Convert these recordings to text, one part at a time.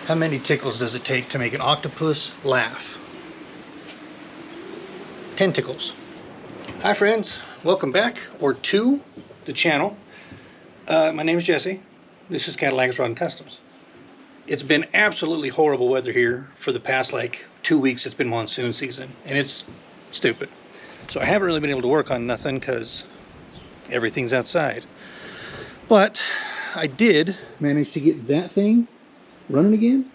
How many tickles does it take to make an octopus laugh? 10 tickles. Hi friends, welcome back or to the channel. My name is Jesse. This is Cadillac Rod Customs. It's been absolutely horrible weather here for the past like 2 weeks. It's been monsoon season and it's stupid. So I haven't really been able to work on nothing because everything's outside. But I did manage to get that thing running again.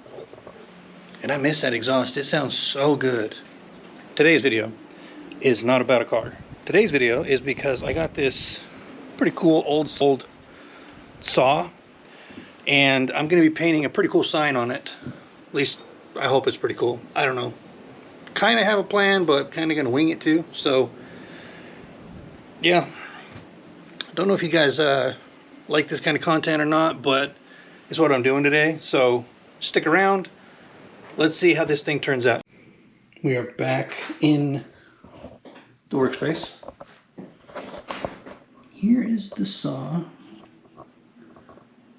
And I miss that exhaust. It sounds so good. Today's video is not about a car. Today's video is because I got this pretty cool old saw. And I'm going to be painting a pretty cool sign on it. At least I hope it's pretty cool. I don't know. Kind of have a plan, but kind of going to wing it too. So, yeah. Don't know if you guys like this kind of content or not, but it's what I'm doing today. So stick around. Let's see how this thing turns out. We are back in the workspace. Here is the saw.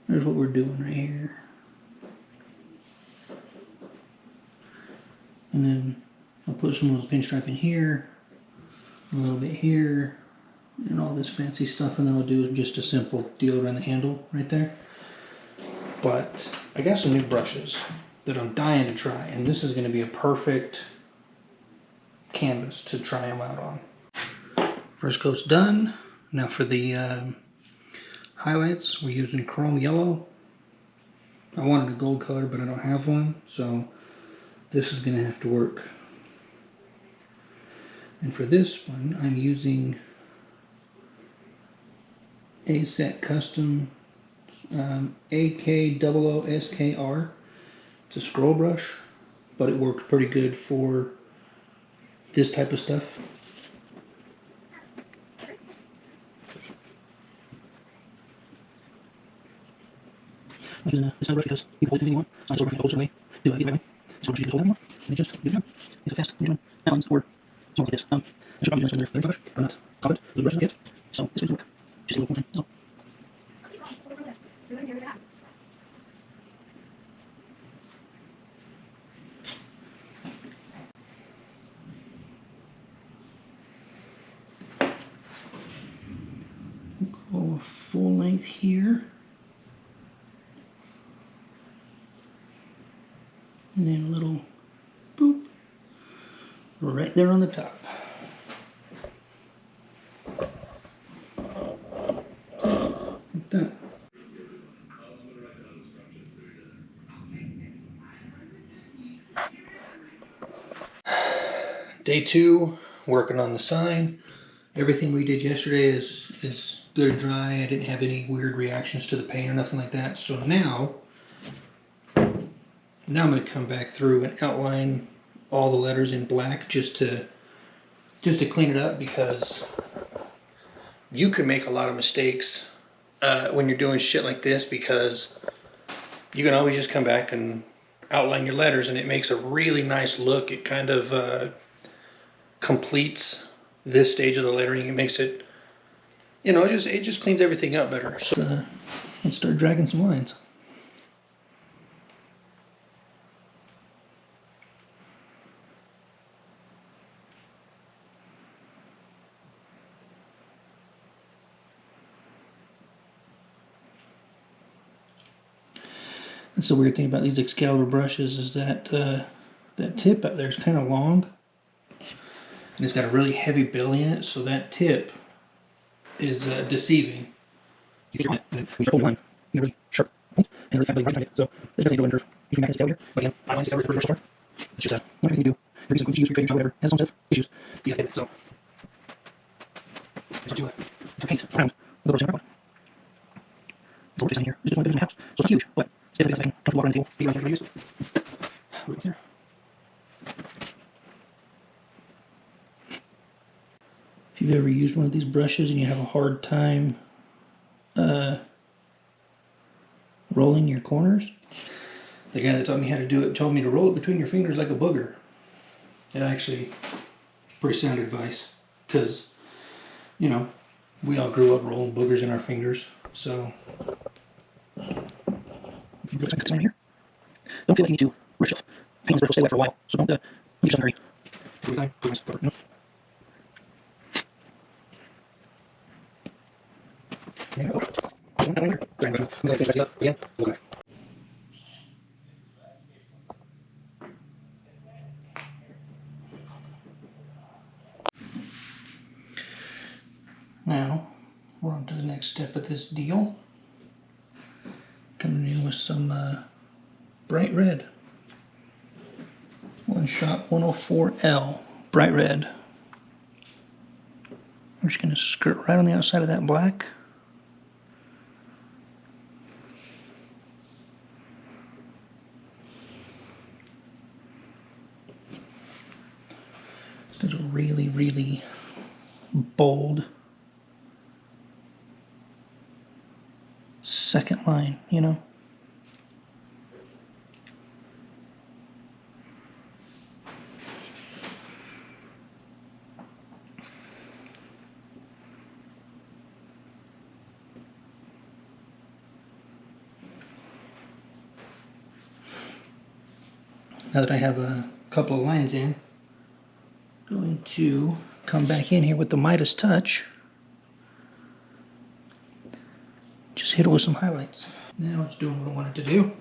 There's what we're doing right here. And then I'll put some little pinstripe in here, a little bit here, and all this fancy stuff, and then I'll do just a simple deal around the handle right there. But I got some new brushes that I'm dying to try, and this is going to be a perfect canvas to try them out on. First coat's done. Now for the highlights, we're using chrome yellow. I wanted a gold color, but I don't have one, so this is going to have to work. And for this one, I'm using a set custom AKOOSKR. It's a scroll brush, but it works pretty good for this type of stuff. I'm using this brush because you can hold it anything you want. So I just hold it away. Do it right away. So you can hold that one, and it just do it. It's a fast. You're doing mountains or something like this. I should probably do this with a brush, or not. Cover it with the brush I get. So this will work. Just a little more. So. Go full length here. And then a little boop right there on the top. Like that. Day 2, working on the sign. Everything we did yesterday is good and dry. I didn't have any weird reactions to the paint or nothing like that. So now I'm going to come back through and outline all the letters in black just to clean it up, because you can make a lot of mistakes when you're doing shit like this, because you can always just come back and outline your letters and it makes a really nice look. It kind of completes this stage of the lettering. It makes it, you know, it just cleans everything up better. So let's start dragging some lines. That's the weird thing about these xcaliber brushes, is that that tip out there is kind of long, and it's got a really heavy belly in it, so that tip is deceiving. You think you're when you hold the line, you get really sharp and really fat belly right behind it. So there's nothing to do under. You can make this xcaliber, but again, I find xcaliber for the brush it's just one thing you do. For some issues, for trading, whatever, has its own set of issues. Yeah, so let's do paint around with the brush in our one. So what is on here? This is one bit in my house, so it's not huge, but it's definitely got comfortable water on the table. Be around here to use. Right there. If you've ever used one of these brushes and you have a hard time rolling your corners, the guy that taught me how to do it told me to roll it between your fingers like a booger. And actually, pretty sound advice, because, you know, we all grew up rolling boogers in our fingers, so. Here. Don't feel like you need to rush yourself. Paint on this brush will stay wet for a while, so don't make yourself in a hurry. Every time, put a nice cover, you know? There you go. Don't have any there. I'm going to finish that up again. Okay. Now, we're on to the next step of this deal. Coming in with some bright red. One Shot 104L, bright red. I'm just going to skirt right on the outside of that black. There's a really, really bold second line, you know? Now that I have a couple of lines in, I'm going to come back in here with the Midas touch. Just hit it with some highlights. Now it's doing what I want it to do.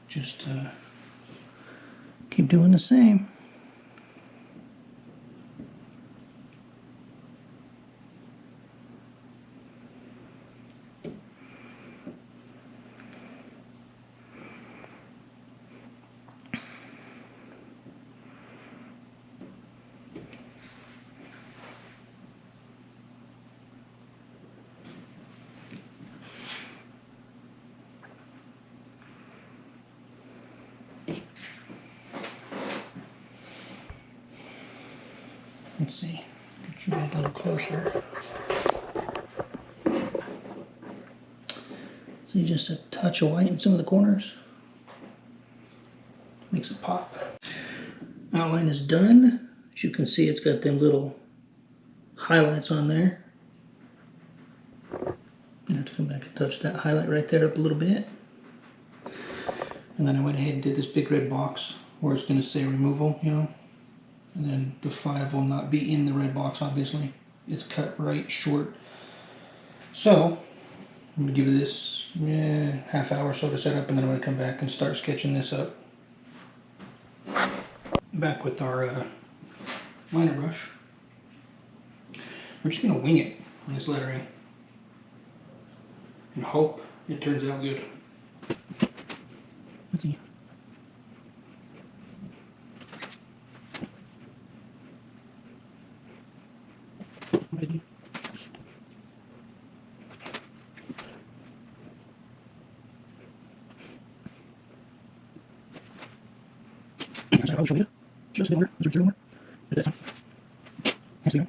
Just keep doing the same. Let's see, get you guys a little closer. See, just a touch of white in some of the corners. Makes it pop. Outline is done. As you can see, it's got them little highlights on there. I have to come back and touch that highlight right there up a little bit. And then I went ahead and did this big red box where it's going to say removal, you know. And then the 5 will not be in the red box, obviously. It's cut right short. So, I'm going to give this half hour or so to set up, and then I'm going to come back and start sketching this up. Back with our liner brush. We're just going to wing it on this lettering and hope it turns out good. Let's see. Ready. I'll show you. Just a bit more. Just a bit more. That's all. Has to go.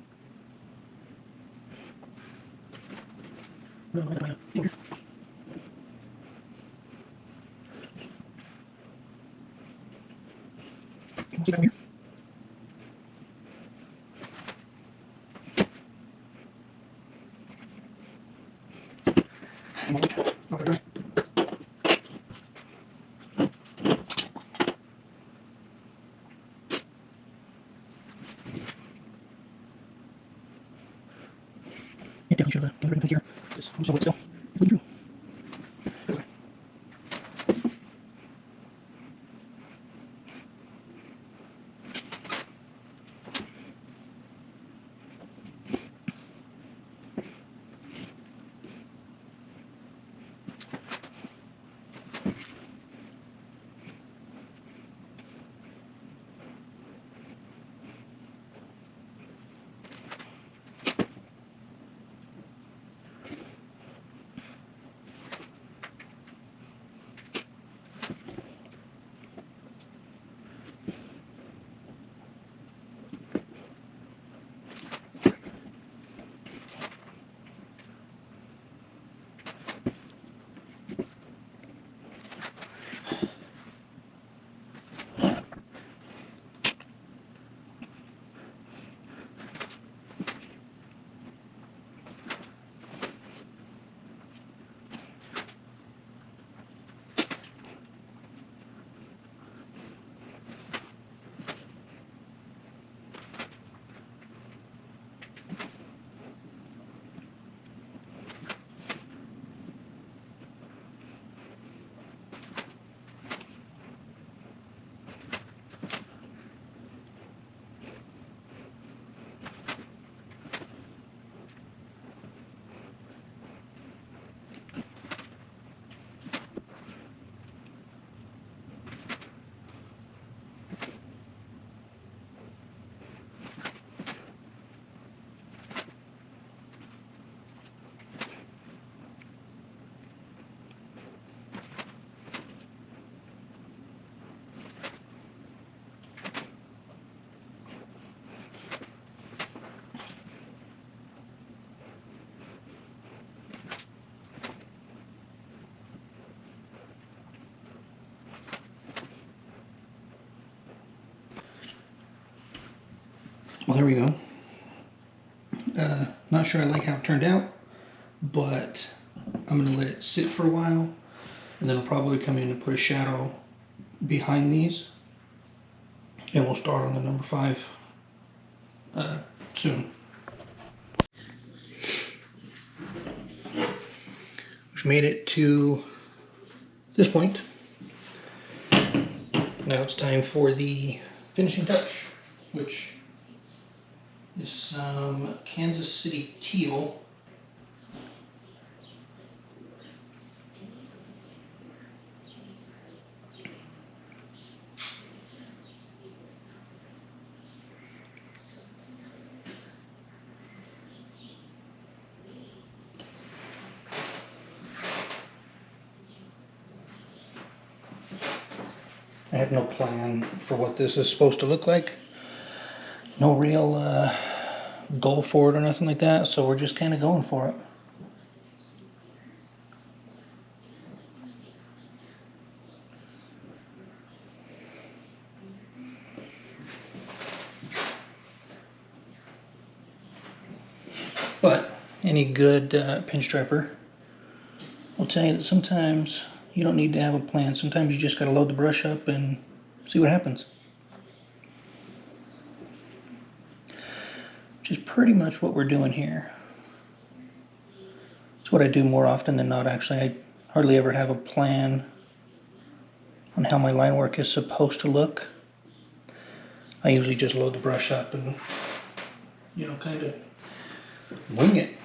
Here. See down here. Okay. It definitely should have done everything here. Just hold it still. Bleed through. Okay. Well, here we go. Not sure I like how it turned out, but I'm going to let it sit for a while, and then I'll probably come in and put a shadow behind these, and we'll start on the number 5 soon. We've made it to this point. Now it's time for the finishing touch, which is some Kansas City teal. I have no plan for what this is supposed to look like. No real goal for it or nothing like that, so we're just kind of going for it. But any good pinstriper will tell you that sometimes you don't need to have a plan. Sometimes you just got to load the brush up and see what happens. Which is pretty much what we're doing here. It's what I do more often than not, actually. I hardly ever have a plan on how my line work is supposed to look. I usually just load the brush up and, you know, kind of wing it.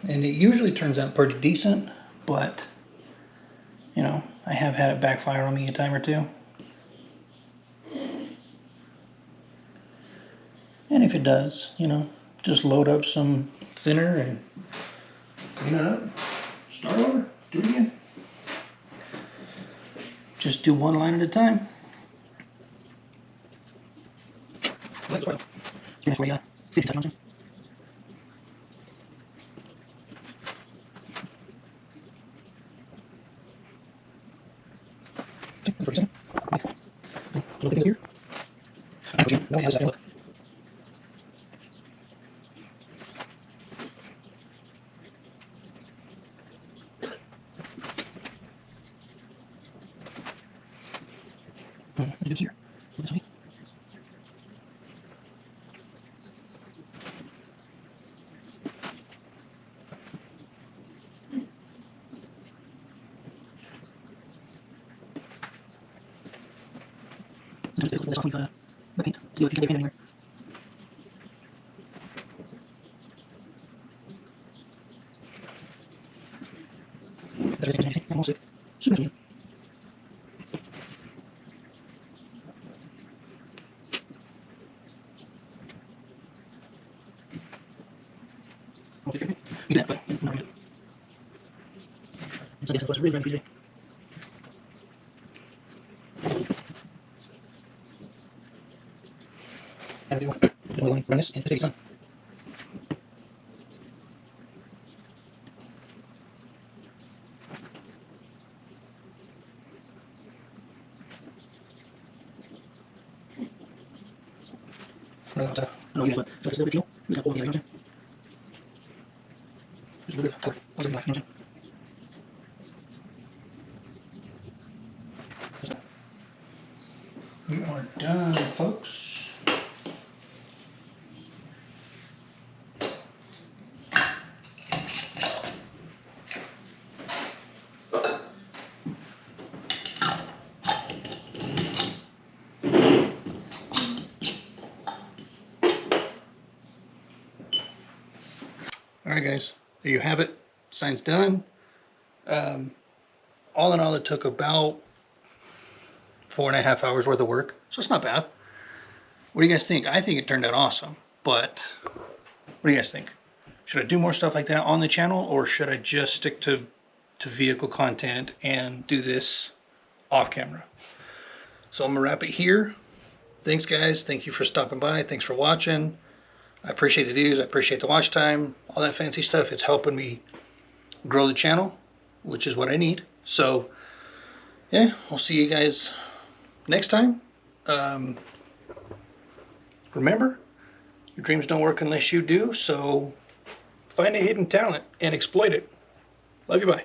And it usually turns out pretty decent, but you know, I have had it backfire on me a time or two. And if it does, you know, just load up some thinner and clean it up. Start over, do it again. Just do one line at a time. Look here. No one has that look. What do here? This way. Let's off the paint. See what you can get in here. That's everything. I'm all sick. Super clean. You do that, but not good. So I guess that's really today. And we want to run this into the sun. I don't know you guys, but so it's a little bit teal. We got all the other ones in. Just a little bit of color. What's in black, you know what I'm saying? We are done, folks. All right, guys, there you have it. Sign's done. All in all, it took about 4.5 hours worth of work, so it's not bad. What do you guys think? I think it turned out awesome, but what do you guys think? Should I do more stuff like that on the channel, or should I just stick to vehicle content and do this off camera? So I'm gonna wrap it here. Thanks, guys. Thank you for stopping by. Thanks for watching. I appreciate the views. I appreciate the watch time, all that fancy stuff. It's helping me grow the channel, which is what I need. So yeah, I'll see you guys next time. Remember, Your dreams don't work unless you do, so find a hidden talent and exploit it. Love you, bye.